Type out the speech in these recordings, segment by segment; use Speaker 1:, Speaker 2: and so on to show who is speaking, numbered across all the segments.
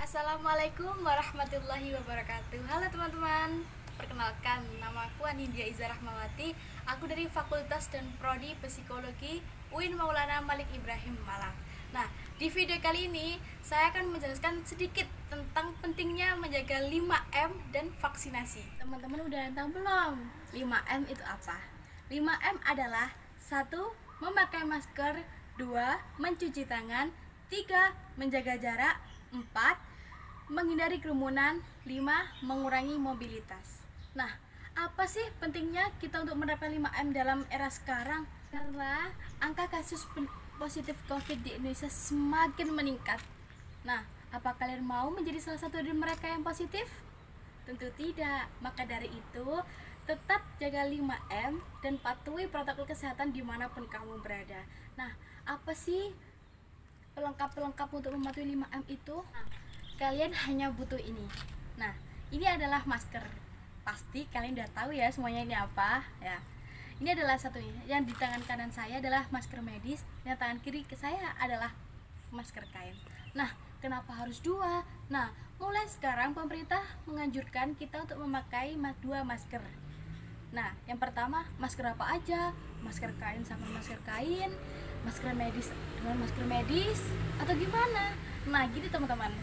Speaker 1: Assalamualaikum warahmatullahi wabarakatuh. Halo teman-teman, perkenalkan nama aku Anindya Iza Rahmawati. Aku dari Fakultas dan Prodi Psikologi UIN Maulana Malik Ibrahim Malang. Nah, di video kali ini saya akan menjelaskan sedikit tentang pentingnya menjaga 5M dan vaksinasi. Teman-teman udah tahu belum? 5M itu apa? 5M adalah 1. Memakai masker, 2. Mencuci tangan, 3. Menjaga jarak, 4. Menghindari kerumunan, 5. Mengurangi mobilitas. Nah, apa sih pentingnya kita untuk menerapkan 5M dalam era sekarang? Karena angka kasus positif COVID di Indonesia semakin meningkat. Nah, apa kalian mau menjadi salah satu dari mereka yang positif? Tentu tidak. Maka dari itu, tetap jaga 5M dan patuhi protokol kesehatan dimanapun kamu berada. Nah, apa sih pelengkap untuk mematuhi 5M itu? Nah, kalian hanya butuh ini. Nah, ini adalah masker. Pasti kalian udah tahu ya semuanya ini apa ya. Ini adalah satunya. Yang di tangan kanan saya adalah masker medis, yang tangan kiri ke saya adalah masker kain. Nah, kenapa harus dua? Nah, mulai sekarang pemerintah menganjurkan kita untuk memakai dua masker. Nah, yang pertama, masker apa aja? Masker kain sama masker kain, masker medis dengan masker medis, atau gimana? Nah, gitu teman-teman.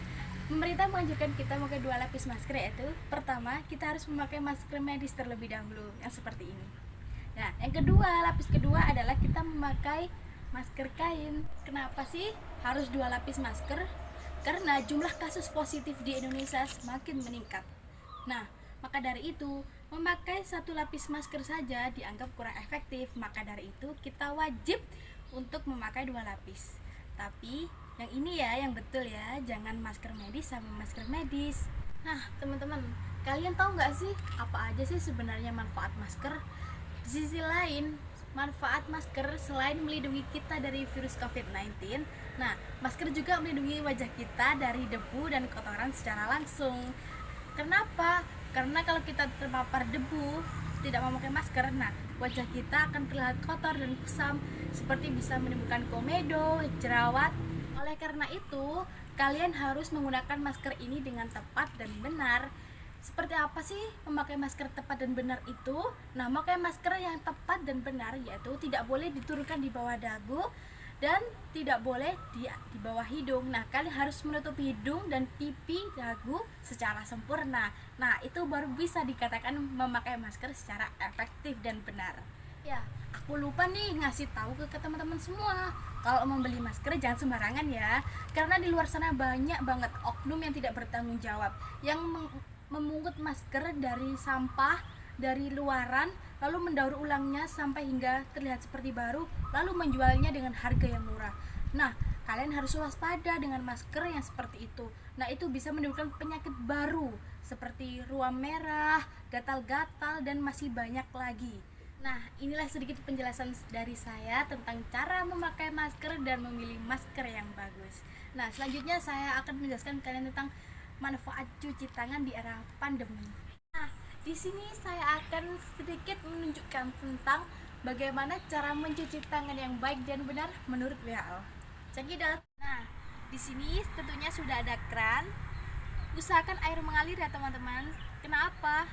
Speaker 1: Pemerintah menganjurkan kita memakai 2 lapis masker, yaitu pertama, kita harus memakai masker medis terlebih dahulu, yang seperti ini. Nah, yang kedua, lapis kedua adalah kita memakai masker kain. Kenapa sih harus 2 lapis masker? Karena jumlah kasus positif di Indonesia semakin meningkat. Nah, maka dari itu, memakai 1 lapis masker saja dianggap kurang efektif. Maka dari itu, kita wajib untuk memakai 2 lapis. Tapi, yang ini ya, yang betul ya, jangan masker medis sama masker medis. Nah, teman-teman, kalian tahu nggak sih apa aja sih sebenarnya manfaat masker? Di sisi lain, manfaat masker selain melindungi kita dari virus COVID-19, nah, masker juga melindungi wajah kita dari debu dan kotoran secara langsung. Kenapa? Karena kalau kita terpapar debu, tidak memakai masker, nah, wajah kita akan terlihat kotor dan kusam, seperti bisa menimbulkan komedo, jerawat. Oleh karena itu, kalian harus menggunakan masker ini dengan tepat dan benar. Seperti apa sih memakai masker tepat dan benar itu? Nah, memakai masker yang tepat dan benar yaitu tidak boleh diturunkan di bawah dagu dan tidak boleh di bawah hidung. Nah, kalian harus menutup hidung dan pipi dagu secara sempurna. Nah, itu baru bisa dikatakan memakai masker secara efektif dan benar. Ya, aku lupa nih ngasih tahu ke teman-teman semua. Kalau membeli masker jangan sembarangan ya. Karena di luar sana banyak banget oknum yang tidak bertanggung jawab, yang memungut masker dari sampah, dari luaran, lalu mendaur ulangnya sampai hingga terlihat seperti baru, lalu menjualnya dengan harga yang murah. Nah, kalian harus waspada dengan masker yang seperti itu. Nah, itu bisa menimbulkan penyakit baru seperti ruam merah, gatal-gatal, dan masih banyak lagi. Nah, inilah sedikit penjelasan dari saya tentang cara memakai masker dan memilih masker yang bagus. Nah, selanjutnya saya akan menjelaskan kalian tentang manfaat cuci tangan di era pandemi. Nah, di sini saya akan sedikit menunjukkan tentang bagaimana cara mencuci tangan yang baik dan benar menurut WHO. Cekidot. Nah, di sini tentunya sudah ada keran. Usahakan air mengalir ya teman-teman. Kenapa?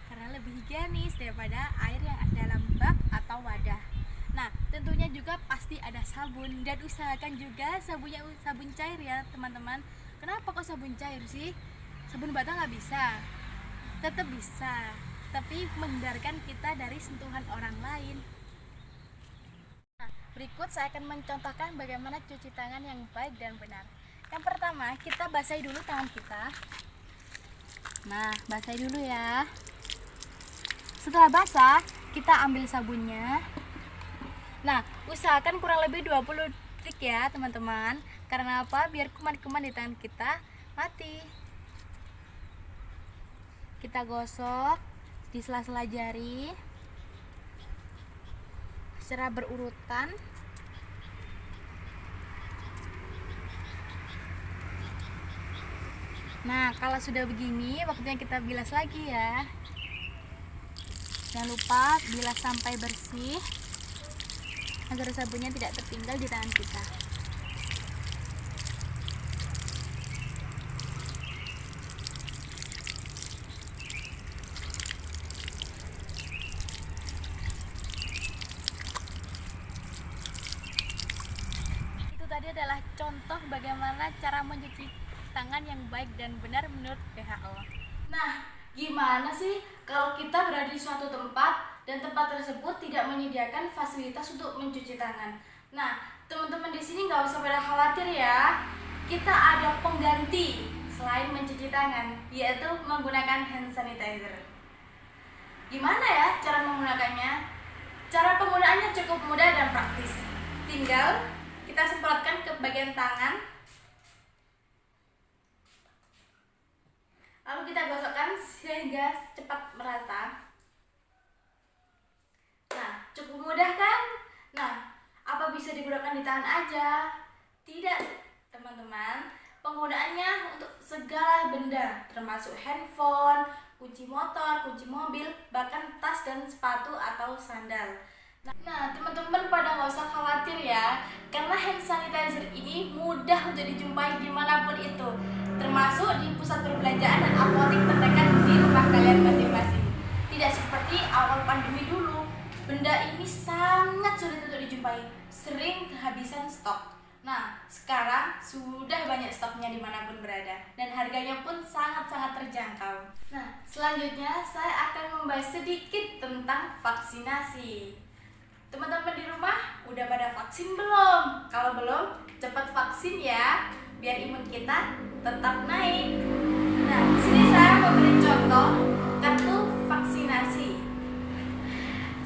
Speaker 1: Karena lebih higienis daripada air yang ada dalam bak atau wadah. Nah, tentunya juga pasti ada sabun, dan usahakan juga sabunnya sabun cair ya teman-teman. Kenapa kok sabun cair sih? Sabun bata nggak bisa? Tetap bisa, tapi menghindarkan kita dari sentuhan orang lain. Nah, berikut saya akan mencontohkan bagaimana cuci tangan yang baik dan benar. Yang pertama, kita basahi dulu tangan kita. Nah, basahi dulu ya. Setelah basah, kita ambil sabunnya. Nah, usahakan kurang lebih 20 detik ya teman-teman. Karena apa? Biar kuman-kuman di tangan kita mati. Kita gosok di sela-sela jari secara berurutan. Nah, kalau sudah begini, waktunya kita bilas lagi ya. Jangan lupa bilas sampai bersih agar sabunnya tidak tertinggal di tangan kita. adalah contoh bagaimana cara mencuci tangan yang baik dan benar menurut WHO. Nah, gimana sih kalau kita berada di suatu tempat dan tempat tersebut tidak menyediakan fasilitas untuk mencuci tangan? Nah, teman-teman di sini nggak usah pada khawatir ya. Kita ada pengganti selain mencuci tangan, yaitu menggunakan hand sanitizer. Gimana ya cara menggunakannya? Cara penggunaannya cukup mudah dan praktis. Tinggal kita semprotkan ke bagian tangan, lalu kita gosokkan sehingga cepat merata. Nah, cukup mudah kan? Nah, apa bisa digunakan di tangan aja? Tidak, teman-teman. Penggunaannya untuk segala benda, termasuk handphone, kunci motor, kunci mobil, bahkan tas dan sepatu atau sandal. Nah, teman-teman pada nggak usah khawatir ya, karena hand sanitizer ini mudah untuk dijumpai dimanapun itu, termasuk di pusat perbelanjaan dan apotek terdekat di rumah kalian masing-masing. Tidak seperti awal pandemi dulu, benda ini sangat sulit untuk dijumpai, sering kehabisan stok. Nah, sekarang sudah banyak stoknya dimanapun berada, dan harganya pun sangat-sangat terjangkau. Nah, selanjutnya saya akan membahas sedikit tentang vaksinasi. Teman-teman di rumah udah pada vaksin belum? Kalau belum, cepat vaksin ya, biar imun kita tetap naik. Nah, di sini saya memberi contoh kartu vaksinasi.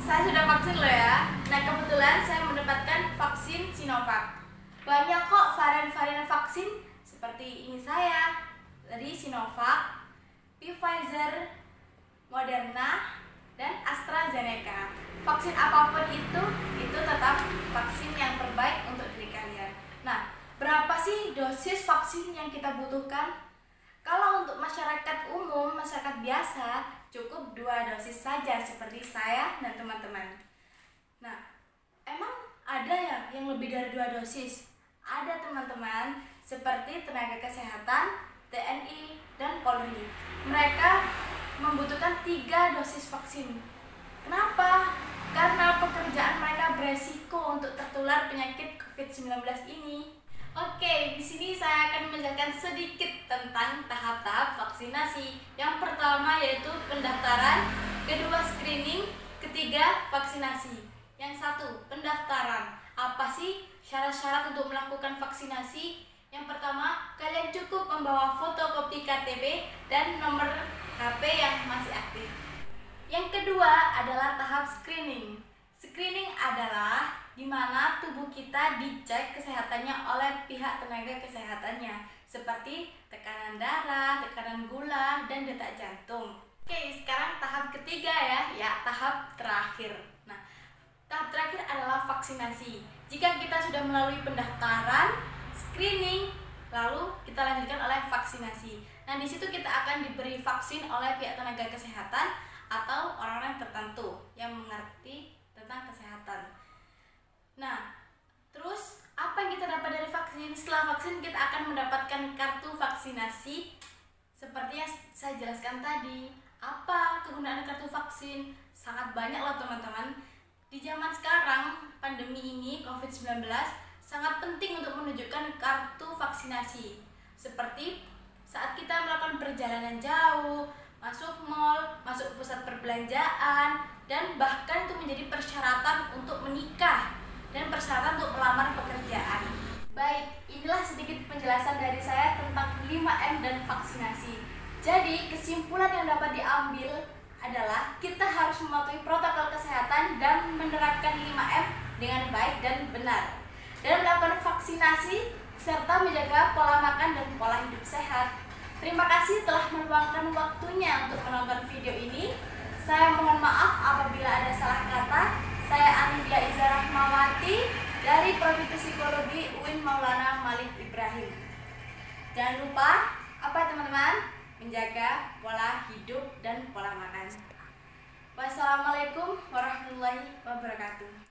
Speaker 1: Saya sudah vaksin loh ya. Nah, kebetulan saya mendapatkan vaksin Sinovac. Banyak kok varian-varian vaksin seperti ini saya. Tadi Sinovac, Pfizer, Moderna, dan AstraZeneca. Vaksin apapun itu tetap vaksin yang terbaik untuk diri kalian. Nah, berapa sih dosis vaksin yang kita butuhkan? Kalau untuk masyarakat umum, masyarakat biasa, cukup 2 dosis saja seperti saya dan teman-teman. Nah, emang ada ya yang lebih dari 2 dosis? Ada teman-teman, seperti tenaga kesehatan, TNI, dan Polri. Mereka membutuhkan 3 dosis vaksin. Kenapa? Karena pekerjaan mereka beresiko untuk tertular penyakit COVID-19 ini. Oke, di sini saya akan menjelaskan sedikit tentang tahap-tahap vaksinasi. Yang pertama yaitu pendaftaran, kedua screening, ketiga vaksinasi. Yang 1, pendaftaran. Apa sih syarat-syarat untuk melakukan vaksinasi? Yang pertama, kalian cukup membawa fotokopi KTP dan nomor HP yang masih aktif. Yang kedua adalah tahap screening. Screening adalah di mana tubuh kita dicek kesehatannya oleh pihak tenaga kesehatannya, seperti tekanan darah, tekanan gula, dan detak jantung. Oke, sekarang tahap ketiga ya tahap terakhir. Nah, tahap terakhir adalah vaksinasi. Jika kita sudah melalui pendaftaran, screening, lalu kita lanjutkan oleh vaksinasi. Nah, di situ kita akan diberi vaksin oleh pihak tenaga kesehatan atau orang-orang tertentu yang mengerti tentang kesehatan. Nah, terus apa yang kita dapat dari vaksin? Setelah vaksin kita akan mendapatkan kartu vaksinasi seperti yang saya jelaskan tadi. Apa kegunaan kartu vaksin? Sangat banyak loh teman-teman. Di zaman sekarang, pandemi ini COVID-19 sangat penting untuk menunjukkan kartu vaksinasi. Seperti saat kita melakukan perjalanan jauh, masuk mall, masuk pusat perbelanjaan, dan bahkan itu menjadi persyaratan untuk menikah dan persyaratan untuk melamar pekerjaan. Baik, inilah sedikit penjelasan dari saya tentang 5M dan vaksinasi. Jadi, kesimpulan yang dapat diambil adalah kita harus mematuhi protokol kesehatan dan menerapkan 5M dengan baik dan benar, dan melakukan vaksinasi serta menjaga pola makan dan pola hidup sehat. Terima kasih telah meluangkan waktunya untuk menonton video ini. Saya mohon maaf apabila ada salah kata. Saya Anidia Iza Rahmawati dari Prodi Psikologi UIN Maulana Malik Ibrahim. Jangan lupa apa teman-teman? Menjaga pola hidup dan pola makan. Wassalamualaikum warahmatullahi wabarakatuh.